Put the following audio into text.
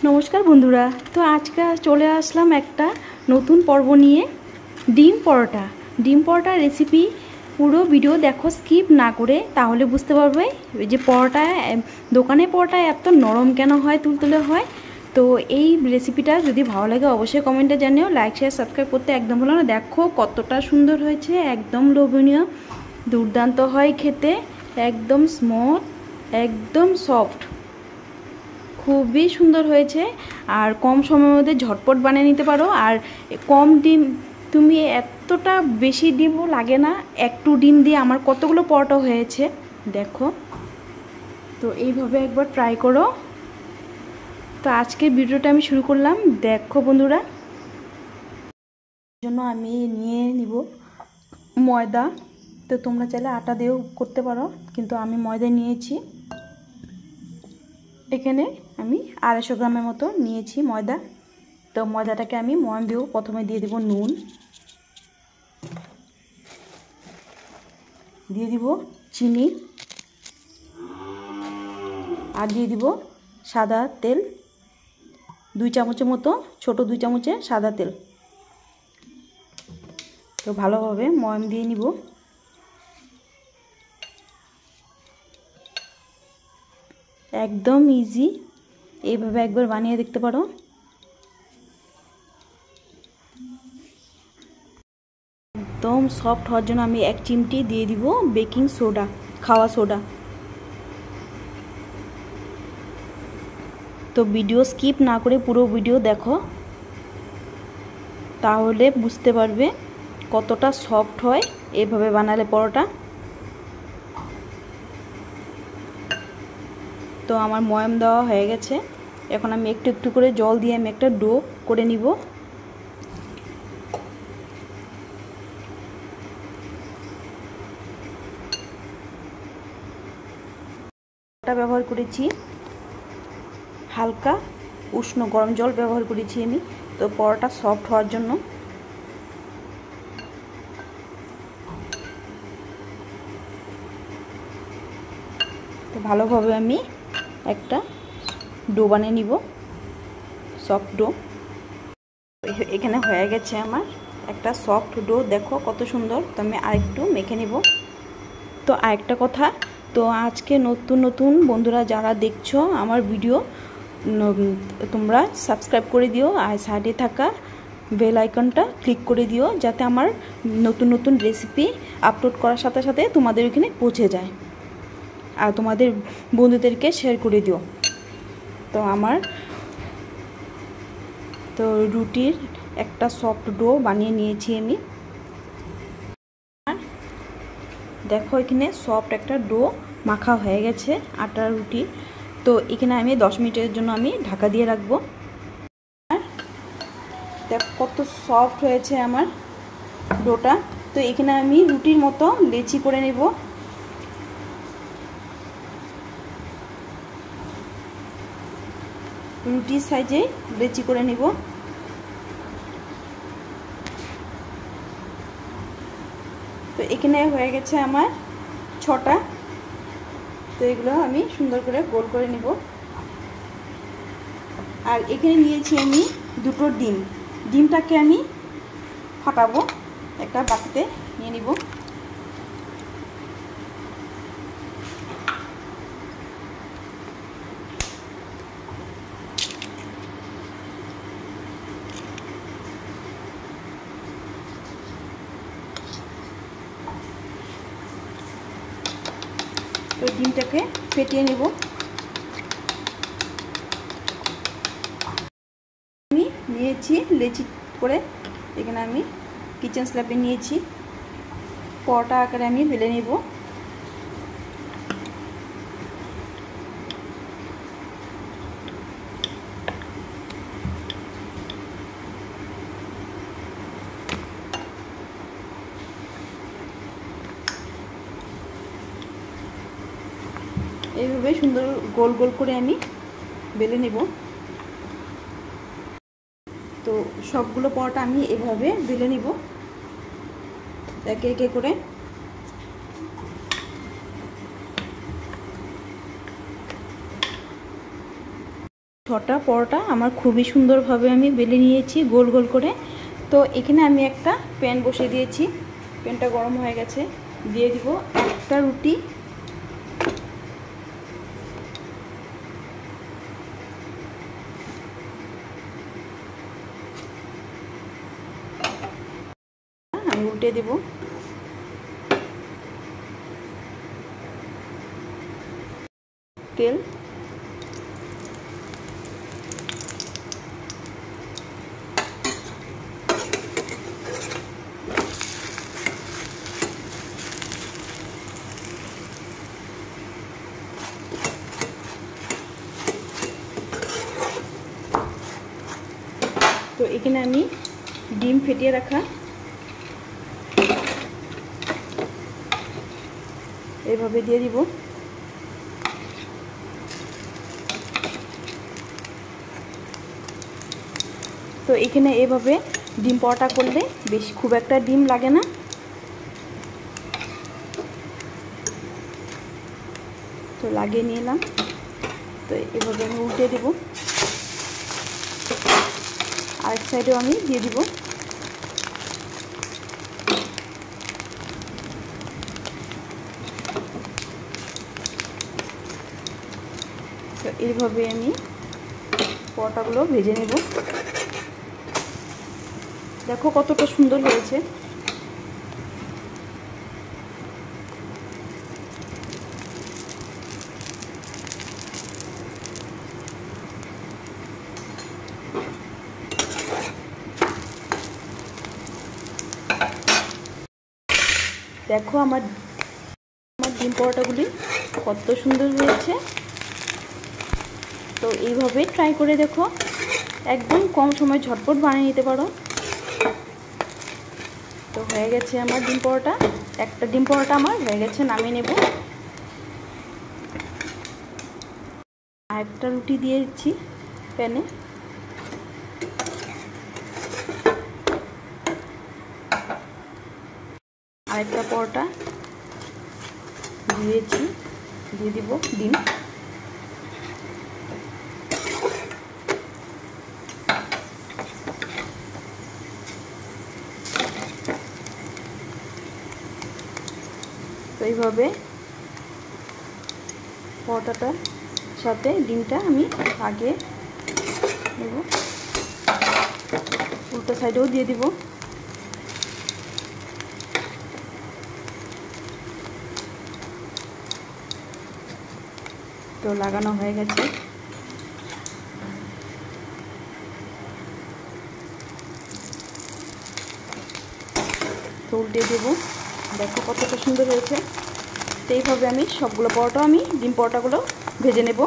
নমস্কার বন্ধুরা। তো আজকে চলে আসলাম একটা নতুন পর্ব নিয়ে, ডিম পরোটা রেসিপি। পুরো ভিডিও দেখো, স্কিপ না করে, তাহলে বুঝতে পারবে যে পরোটা, দোকানের পরোটা এত নরম কেন হয়, তুলতুলে হয়। তো এই রেসিপিটা যদি ভালো লাগে অবশ্যই কমেন্টে জানিও, লাইক শেয়ার সাবস্ক্রাইব করতে একদম ভুলো না। দেখো কতটা সুন্দর হয়েছে, একদম লোভনীয়, দুর্দান্ত হয় খেতে, একদম স্মুথ, একদম সফট, খুবই সুন্দর হয়েছে। আর কম সময়ের মধ্যে ঝটপট বানিয়ে নিতে পারো। আর কম ডিম, তুমি এতটা বেশি ডিমও লাগে না, একটু ডিম দিয়ে আমার কতগুলো পরোটা হয়েছে দেখো। তো এইভাবে একবার ট্রাই করো। তো আজকের ভিডিওটা আমি শুরু করলাম। দেখো বন্ধুরা, জন্য আমি নিয়ে নিব ময়দা। তো তোমরা চাইলে আটা দিয়েও করতে পারো, কিন্তু আমি ময়দা নিয়েছি। এখানে আমি 250 গ্রামের মতো নিয়েছি ময়দা। তো ময়দাটাকে আমি ময়াম দিয়েও প্রথমে দিয়ে দিব নুন, দিয়ে দিব চিনি, আর দিয়ে দিব সাদা তেল 2 চামচের মতো, ছোট 2 চামচে সাদা তেল। তো ভালোভাবে ময়াম দিয়ে নিব। একদম ইজি, এইভাবে একবার বানিয়ে দেখতে পারো। একদম সফট হওয়ার জন্য আমি 1 চিমটি দিয়ে দিব বেকিং সোডা, খাওয়া সোডা। তো ভিডিও স্কিপ না করে পুরো ভিডিও দেখো, তাহলে বুঝতে পারবে কতটা সফট হয় এভাবে বানালে পরোটা। তো আমার ময়াম দেওয়া হয়ে গেছে। এখন আমি একটু একটু করে জল দিয়ে আমি একটা ডো করে নিব। ব্যবহার করেছি হালকা উষ্ণ গরম জল ব্যবহার করেছি আমি, তো পরোটা সফট হওয়ার জন্য। তো ভালোভাবে আমি একটা ডো বানিয়ে নিব, সফট ডো। এখানে হয়ে গেছে আমার একটা সফট ডো, দেখো কত সুন্দর। তো আমি আরেকটু মেখে নিব। তো আরেকটা কথা, তো আজকে নতুন নতুন বন্ধুরা যারা দেখছো আমার ভিডিও, তোমরা সাবস্ক্রাইব করে দিও, আর সাইডে থাকা বেল আইকনটা ক্লিক করে দিও, যাতে আমার নতুন নতুন রেসিপি আপলোড করার সাথে সাথে তোমাদের ওখানে পৌঁছে যায়। আর তোমাদের বন্ধুদেরকে শেয়ার করে দিও। তো আমার তো রুটির একটা সফট ডো বানিয়ে নিয়েছি আমি। দেখো এখানে সফট একটা ডো মাখা হয়ে গেছে আটার রুটি। তো এখানে আমি 10 মিনিটের জন্য আমি ঢাকা দিয়ে রাখবো। দেখো কত সফট হয়েছে আমার ডোটা। তো এখানে আমি রুটির মতো লেচি করে নেব। রুটির সাইজে লেচি করে নেব। তো এখানে হয়ে গেছে আমার 6টা। তো এগুলো আমি সুন্দর করে গোল করে নিব। আর এখানে নিয়েছি আমি 2টো ডিম। ডিমটাকে আমি ফাটাবো, একটা বাটিতে নিয়ে নিব। তো ডিমটাকে ফেটিয়ে নেব। আমি নিয়েছি লেচি করে, এখানে আমি কিচেন স্ল্যাবে নিয়েছি। পরোটা আকারে আমি বেলে নেব। এইভাবে সুন্দর গোল গোল করে আমি বেলে নেব। তো সবগুলো পরোটা আমি এভাবে বেলে নেব একে একে করে। ছটা পরোটা আমার খুবই সুন্দরভাবে আমি বেলে নিয়েছি গোল গোল করে। তো এখানে আমি একটা প্যান বসিয়ে দিয়েছি, প্যানটা গরম হয়ে গেছে। দিয়ে দিব একটা রুটি, আমি উল্টে দেব। তেল, তো এখানে আমি ডিম ফেটিয়ে রাখা এভাবে দিয়ে দিব। তো এখানে এভাবে ডিম পরোটা করলে বেশি খুব একটা ডিম লাগে না। তো লাগিয়ে নিলাম। তো এভাবে আমি উল্টে দেব, আরেক সাইডেও আমি দিয়ে দিব। তো এইভাবে আমি পরোটাগুলো ভেজে নেব। দেখো কতটা সুন্দর হয়েছে। দেখো আমার ডিম পরোটাগুলি কত সুন্দর হয়েছে। তো এইভাবে ট্রাই করে দেখো, একদম কম সময় ঝটপট বানিয়ে নিতে পারো। তো হয়ে গেছে আমার ডিম পরোটা, একটা ডিম পরোটা আমার হয়ে গেছে, নামিয়ে নেব। আর একটা রুটি দিয়ে দিচ্ছি প্যানে। আরেকটা পরোটা দিয়েছি, দিয়ে দিব ডিম। তো এইভাবে পরোটাটার সাথে ডিমটা আমি আগে নেব, উল্টো সাইডেও দিয়ে দিব। তো লাগানো হয়ে গেছে। তো উল্টে দেবো, দেখো কতটা সুন্দর হয়েছে। তো এইভাবে আমি সবগুলো পরোটা আমি ডিম পরোটাগুলো ভেজে নেব।